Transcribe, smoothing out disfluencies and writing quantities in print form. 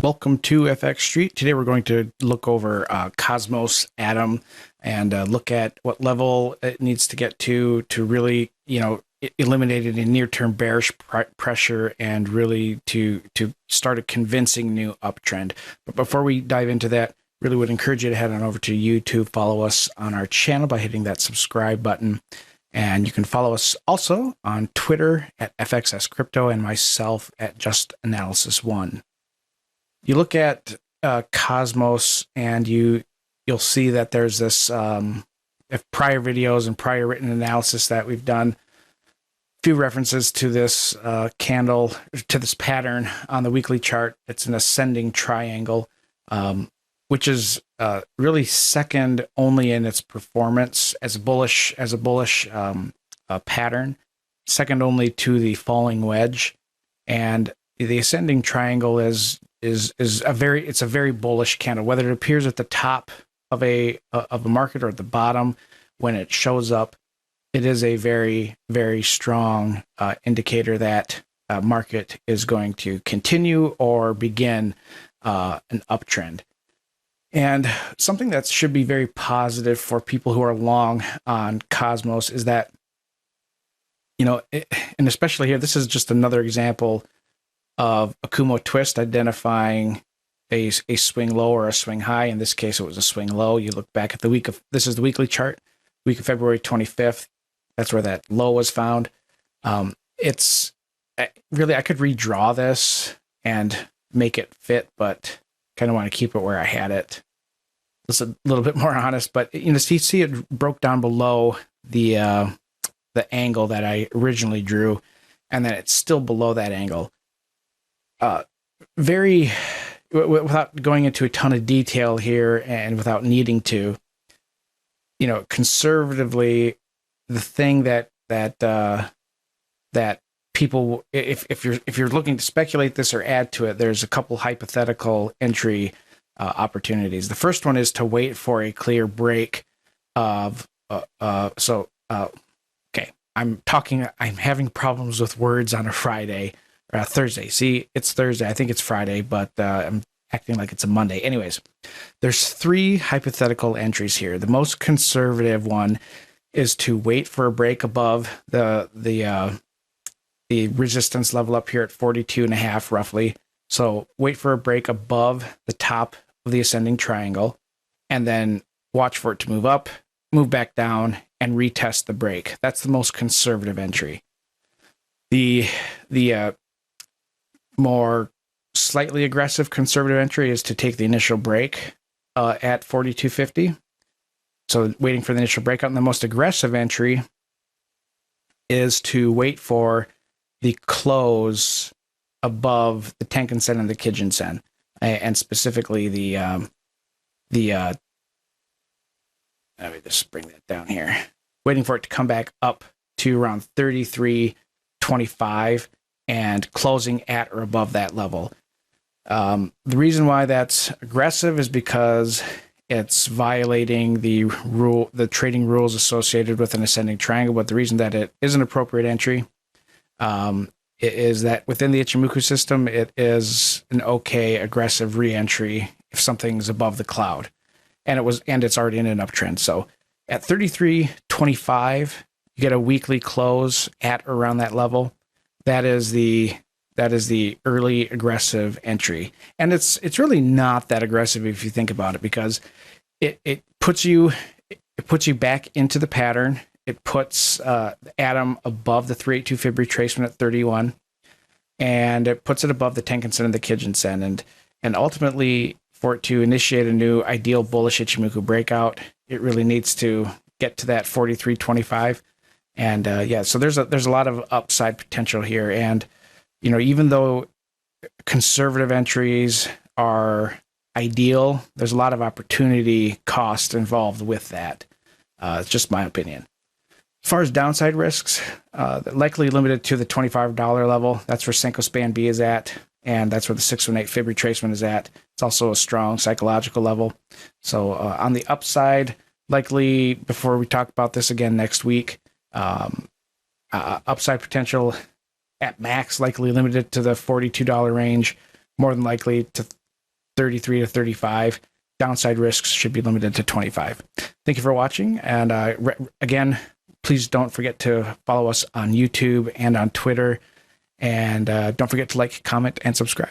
Welcome to FX Street. Today we're going to look over Cosmos Atom and look at what level it needs to get to really, eliminate any near-term bearish pressure and really to start a convincing new uptrend. But before we dive into that, really would encourage you to head on over to YouTube, follow us on our channel by hitting that subscribe button. And you can follow us also on Twitter at FXS Crypto and myself at Just Analysis One. You look at Cosmos and you'll see that there's this prior videos and prior written analysis that we've done. A few references to this candle, to this pattern on the weekly chart. It's an ascending triangle, which is really second only in its performance as a bullish pattern, second only to the falling wedge, and the ascending triangle is a very bullish candle. Whether it appears at the top of a market or at the bottom, when it shows up, it is a very, very strong indicator that market is going to continue or begin an uptrend. And something that should be very positive for people who are long on Cosmos is that, and especially here, this is just another example of a Kumo twist identifying a swing low or a swing high. In this case, it was a swing low. You look back at this is the weekly chart, week of February 25th. That's where that low was found. It's really, I could redraw this and make it fit, but kind of want to keep it where I had it. It's a little bit more honest, but you see it broke down below the angle that I originally drew, and then it's still below that angle. Without going into a ton of detail here and without needing to, conservatively, the thing that people, if you're looking to speculate this or add to it, there's a couple hypothetical entry opportunities. The first one is to wait for a clear break of okay, I'm having problems with words on a Friday. Thursday. See, it's Thursday. I think it's Friday, but I'm acting like it's a Monday. Anyways, there's three hypothetical entries here. The most conservative one is to wait for a break above the resistance level up here at 42.5 roughly. So wait for a break above the top of the ascending triangle, and then watch for it to move up, move back down, and retest the break. That's the most conservative entry. The more slightly aggressive conservative entry is to take the initial break at 42.50. So waiting for the initial breakout. And the most aggressive entry is to wait for the close above the Tenkan Sen and the Kijun Sen, and specifically let me just bring that down here. Waiting for it to come back up to around 33.25 and closing at or above that level. The reason why that's aggressive is because it's violating the trading rules associated with an ascending triangle. But the reason that it is an appropriate entry is that within the Ichimoku system, it is an okay aggressive re-entry if something's above the cloud, and it's already in an uptrend. So at 33.25, you get a weekly close at around that level. That is the early aggressive entry, and it's really not that aggressive if you think about it, because it puts you back into the pattern. It puts the atom above the 382 Fib retracement at 31, and it puts it above the Tenkan Sen and the Kijun Sen, and ultimately for it to initiate a new ideal bullish Ichimoku breakout, it really needs to get to that 43.25. And so there's a lot of upside potential here. And, even though conservative entries are ideal, there's a lot of opportunity cost involved with that. It's just my opinion. As far as downside risks, likely limited to the $25 level. That's where Senko Span B is at, and that's where the 618 Fib retracement is at. It's also a strong psychological level. So on the upside, likely, before we talk about this again next week, upside potential at max likely limited to the $42 range, more than likely to 33 to 35. Downside risks should be limited to 25. Thank you for watching. And again, please don't forget to follow us on YouTube and on Twitter. And don't forget to like, comment, and subscribe.